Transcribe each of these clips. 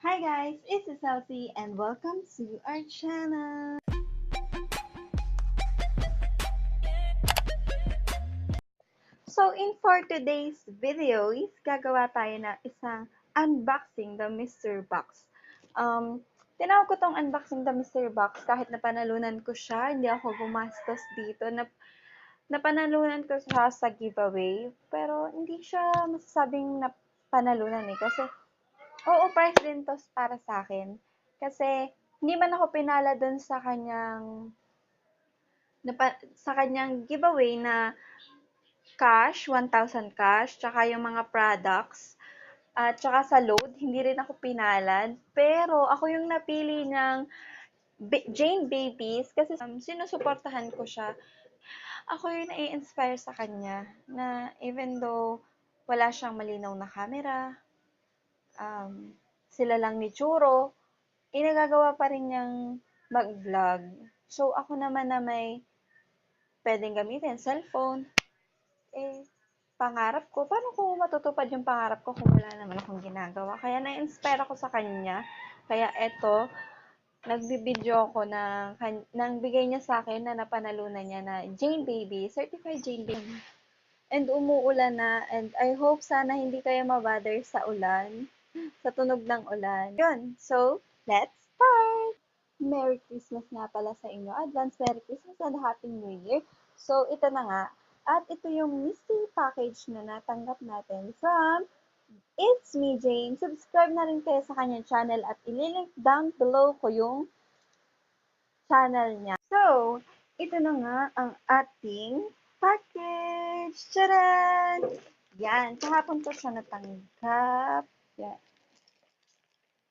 Hi guys, ItsLiezlC and welcome to our channel. So for today's video is gagawa tayo ng isang unboxing the mystery box. Tinawag ko tong unboxing the mystery box kahit napanalunan ko siya, hindi ako gumastos dito. Napanalunan ko siya sa giveaway, pero hindi siya masasabing napanalunan kasi oo, prize din to para sa akin. Kasi hindi man ako pinala dun sa kanyang giveaway na cash, 1,000 cash, tsaka yung mga products, at tsaka sa load, hindi rin ako pinalad. Pero ako yung napili ng Jane Babies kasi sinusuportahan ko siya. Ako yung nai-inspire sa kanya na even though wala siyang malinaw na camera, sila lang ni Churo, nagagawa pa rin niyang mag-vlog. So, ako naman na may pwedeng gamitin, cellphone, pangarap ko, paano ko matutupad yung pangarap ko kung wala naman akong ginagawa? Kaya na-inspire ako sa kanya. Kaya eto, nagbibideo ako ng bigay niya sa akin na napanalunan niya na Jane Baby, certified Jane Baby. And umuulan na, and I hope sana hindi kayo mabother sa ulan, sa tunog ng ulan. Yun, so, let's start! Merry Christmas nga pala sa inyo. Advance Merry Christmas and Happy New Year. So, ito na nga. At ito yung mystery package na natanggap natin from Itsmejhane. Subscribe na rin kayo sa kanyang channel at ililink down below ko yung channel niya. So, ito na nga ang ating package. Charan! Yan. Kahapon ko siya natanggap. Yan.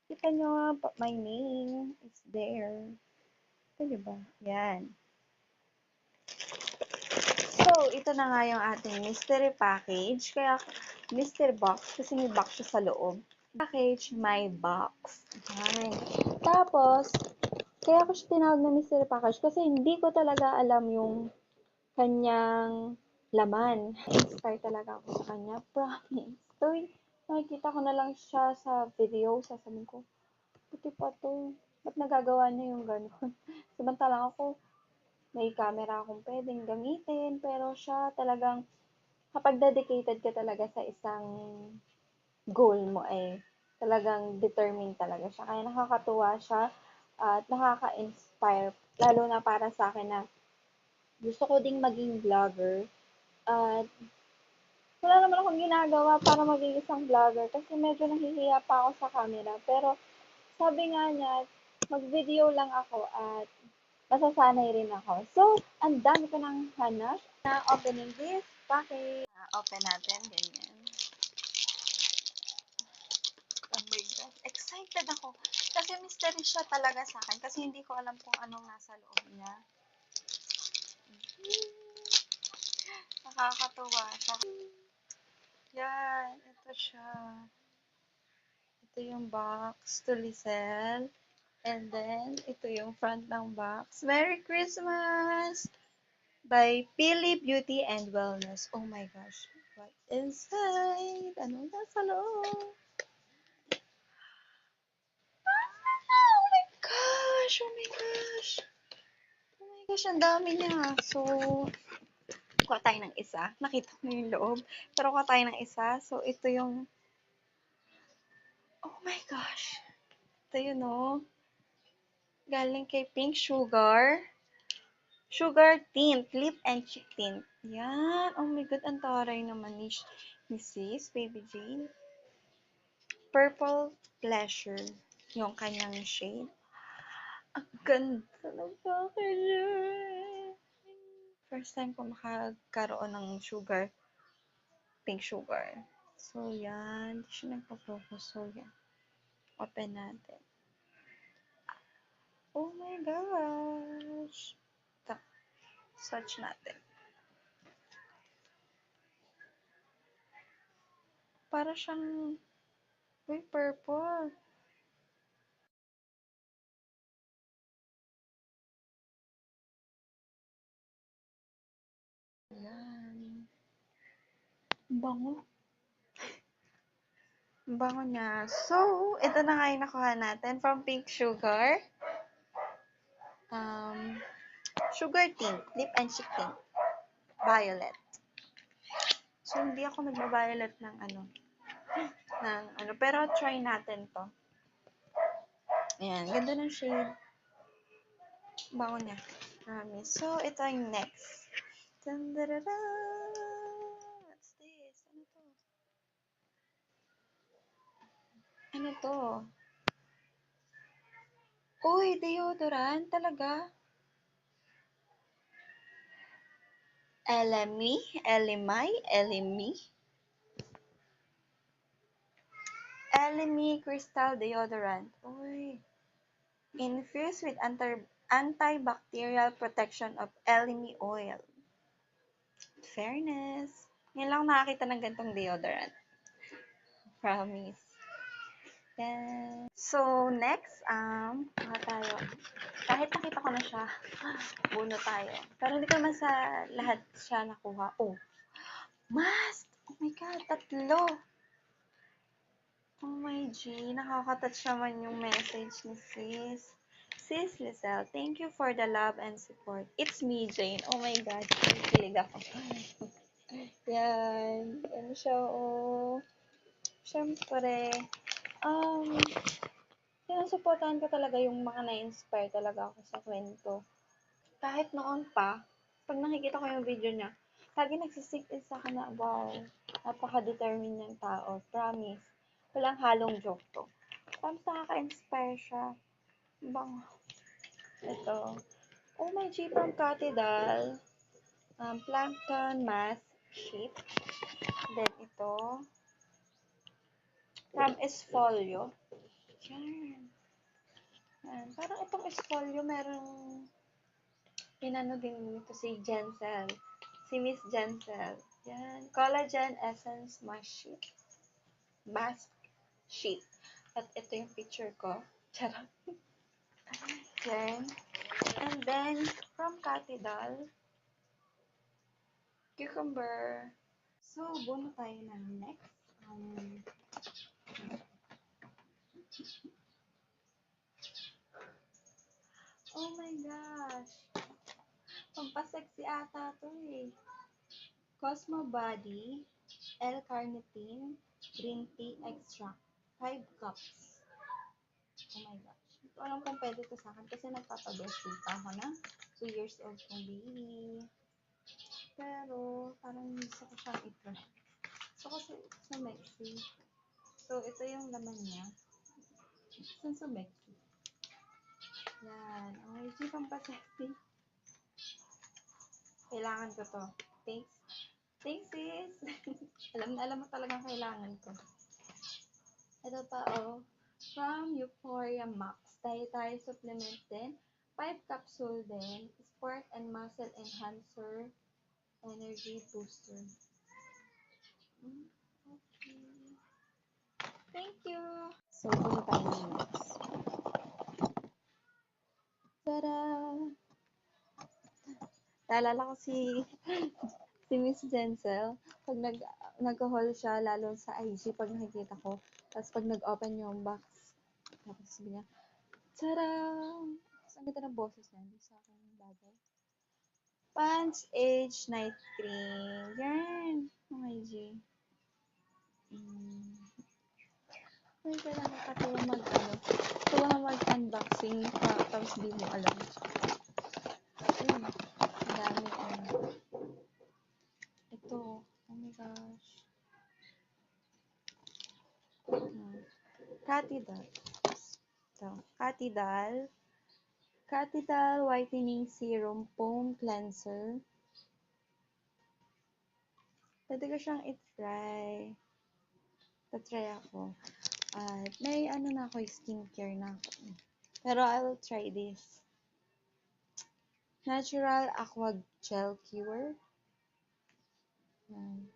Kita nyo, my name is there. Ito, diba? Yan. So, ito na nga yung ating mystery package. Kaya, mystery box, kasi may box siya sa loob. Package, my box. Yan. Tapos, kaya ko siya tinawag na mystery package kasi hindi ko talaga alam yung kanyang laman. Inspire talaga ako sa kanya. Promise. So, nakikita ko na lang siya sa video. Sasabihin ko, puti pa to. Ba't nagagawa niya yung gano'n? Samantalang ako, may camera akong pwedeng gamitin, pero siya talagang, kapag dedicated ka talaga sa isang goal mo, talagang determined talaga siya. Kaya nakakatuwa siya at nakaka-inspire, lalo na para sa akin na gusto ko ding maging vlogger. At wala naman akong ginagawa para maging isang vlogger kasi medyo nahihiya pa ako sa camera. Pero sabi nga niya, mag-video lang ako at masasanay rin ako. So, ang dami ko ng hanap na opening this package. Open natin, ganyan. Oh my God, excited ako. Kasi mystery siya talaga sa akin kasi hindi ko alam kung anong nasa loob niya. Nakakatuwa siya. Yan, ito siya. Ito yung box to Lizelle. And then, ito yung front ng box. Merry Christmas! By Pili Beauty and Wellness. Oh my gosh. What inside? Anong nasa loob? Oh my gosh! Oh my gosh! Oh my gosh, ang dami niya. So, kuha tayo ng isa. Nakita mo yung loob. Pero kuha tayo ng isa. So, ito yung... Oh my gosh! Ito yun, oh. Galing kay Pink Sugar. Sugar tint, lip and cheek tint. Yan. Oh my God, ang taray naman ni Sis, Baby Jane. Purple Pleasure. Yung kanyang shade. Ang ganda ng package. First time ko makakaroon ng sugar. Pink sugar. So, yan. Hindi siya nagpa-focus. So, yan. Open natin. Oh my gosh. Ito. Search natin. Para siyang... Uy, purple. Yan. Bango. Ang bango niya. So, ito na nga yung nakuha natin from Pink Sugar. Um, Sugar Tint. Lip and Cheek Tint. Violet. So, hindi ako nagba-violet ng ano. Pero try natin to. Ayan. Ganda ng shade. Bango niya. Promise. So, ito yung next. Tandarara! What's this? Ano to? Ano to? Uy, deodorant? Talaga? LME? LMI? LME? LME Crystal Deodorant. Uy. Infused with antibacterial protection of LME oil. Fairness. Ngayon lang nakakita ng gantong deodorant. Promise. Yan. So, next, mga tayo. Kahit nakita ko na siya, buno tayo. Pero hindi ko naman sa lahat siya nakuha. Oh, mask! Oh my God, 3. Oh my G, nakaka-touch naman yung message ni sis. Sis Lizelle, thank you for the love and support. Itsmejhane. Oh my God, kilig ako. Yan. Ano siya, oh. Siyempre, sinusuportahan ko talaga yung mga na-inspire talaga ako sa kwento. Kahit noon pa, pag nakikita ko yung video niya, lagi nagsisink in sa akin na, wow, napaka-determined niyang tao. Promise. Walang halong joke to. Tapos nakaka-inspire siya. Bang, ito. Oh my G from Catedral. Plankton Mask Sheet. Then ito. From Esfolio. Yan. Yan. Parang itong Esfolio, merong inano din dito si Jensel. Si Miss Jensel. Yan. Collagen Essence Mask Sheet. Mask Sheet. At ito yung picture ko. Charot. Yan. And then, from Catedral, cucumber. So, buno tayo ng next. Oh my gosh. Pampasexy ata to eh. Cosmo Body, L-carnitine, green tea extract. 5 cups. Oh my gosh. Hindi ko alam kung pwede to sa akin kasi nagpapabreastfeed pa ako na 2 years old kong baby. Pero, parang gusto ko siyang i-try. So, kasi sa Mexi. So, ito yung laman niya. Saan sa Mexi? Yan. Okay, G, pampasexy. Kailangan ko to. Thanks. Thanks, sis. alam mo talagang kailangan ko. Ito pa, oh. From Euphoria Max. Dietary supplement din. 5 capsule din. Sport and muscle enhancer. Energy booster. Okay. Thank you. So, puno tayo ng next. Tada! Naalala ko si Miss Jensel, pag nag-haul siya, lalo sa IG, pag nakikita ko, tapos pag nag-open yung box, tapos sabi niya, tada! Ang ganda ng boses niya, hindi sa akin bagay. Pants Age Night Cream. Yan! Ang IG. Ay, kailangan ka kailangan mag-unboxing pa, tapos di mo alam. Ang dami ito. Oh my gosh. Catedral. Ito. Catedral Whitening Serum Foam Cleanser. Pwede ko siyang i-try. Tatry ako. At may na ako, skincare na ako. Pero I'll try this. Natural Aqua Gel Cure. Yan.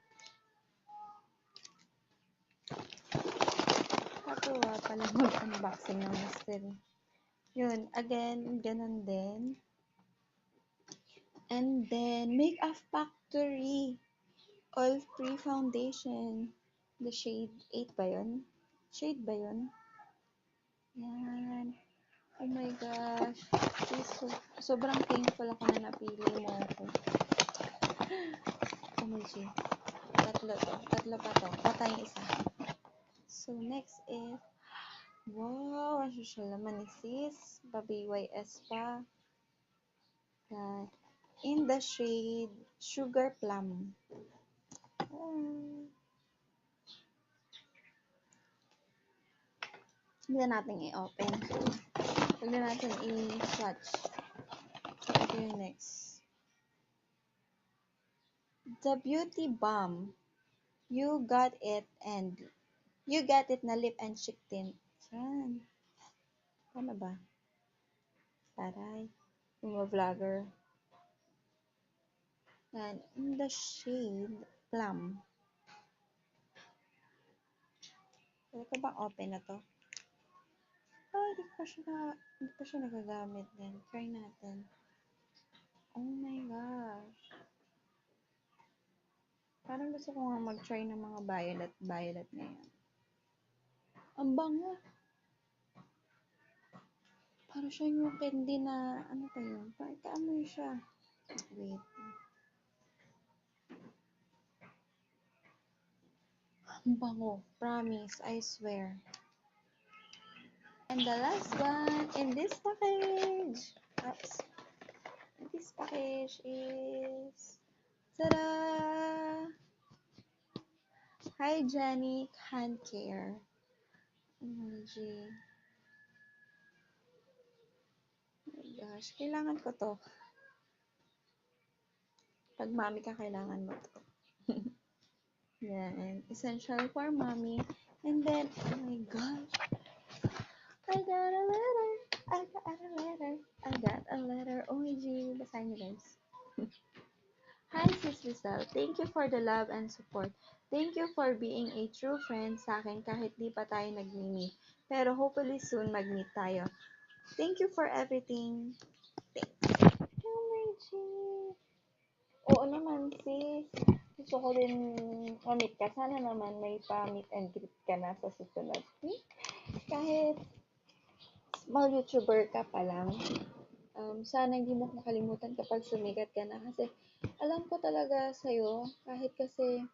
Katuwa pala mag-unboxing ng mystery. Yun, again, ganun din. And then, Makeup Factory Oil-Free Foundation. The shade 8 ba yun? Shade ba yun? Yan. Oh my gosh. Sobrang thankful ako na napili mo ako. OMG. Tatlo pa to. Patay yung isa. So, next is, wow, ang social naman ni sis. Pa-BYS pa. In the shade Sugar Plum. Hindi na natin i-open. Huwag na natin i-swatch. So, ito yung next. The Beauty Balm. You got it na lip and cheek tint. Yan. Tama ba? Taray. Yung mga vlogger. Yan. In the shade Plum. Pwede ko bang open na to? Hindi pa siya nagagamit din. Try natin. Oh my gosh. Parang gusto ko nga mag-try ng mga violet ngayon. Ang bango. Parang siya yung candy na, ano pa yun? Parang kaamoy siya. Wait. Ang bango. Promise. I swear. And the last one in this package. Oops. This package is, ta-da! Hygienic Hand Care. OMG. Oh my gosh. Kailangan ko to. Pag mami ka, kailangan mo to. Yan. Essential for mommy. And then, oh my gosh. I got a letter. OMG. Basahin niyo guys. Hi, Sis Rizal. Thank you for the love and support. Thank you for being a true friend sa akin kahit di pa tayo nag-meet. Pero hopefully soon mag-meet tayo. Thank you for everything. Thanks. OMG. Oo naman, sis. Gusto ko din ma-meet ka. Sana naman may pa-meet and greet ka na sa susunod. Kahit small YouTuber ka pa lang, sana hindi mo makalimutan kapag sumikat ka na. Kasi alam ko talaga sa'yo, kahit kasi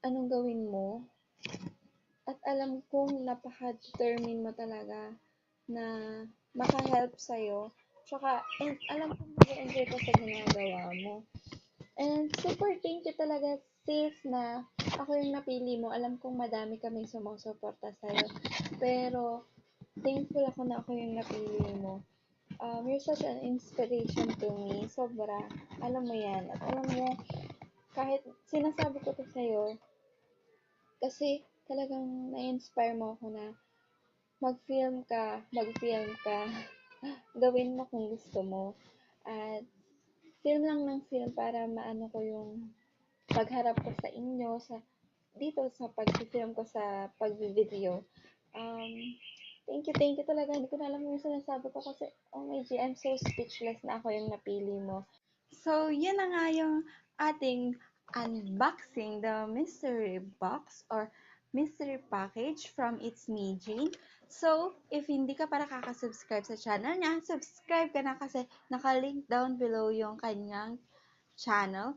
anong gawin mo, at alam kong napaka-determine mo talaga na maka-help sa'yo. Tsaka, and alam kong mag-enjoy ka sa ginagawa mo. And super thank you talaga, sis, na ako yung napili mo. Alam kong madami kaming sumusuporta sa'yo. Pero, thankful ako na ako yung napili mo. You're such an inspiration to me. Sobra. Alam mo yan. At alam mo, kahit sinasabi ko to sa'yo, kasi talagang na-inspire mo ako na mag-film ka, gawin mo kung gusto mo. At film lang ng film para maano ko yung pagharap ko sa inyo, dito sa pag-film ko sa pag-video. Thank you talaga. Hindi ko na alam yung sinasabi ko kasi, oh my God, I'm so speechless na ako yung napili mo. So, yun na nga yung ating unboxing, the mystery box or mystery package from Itsmejhane. So, if hindi ka pa nakaka-subscribe sa channel niya, subscribe ka na kasi nakalink down below yung kanyang channel.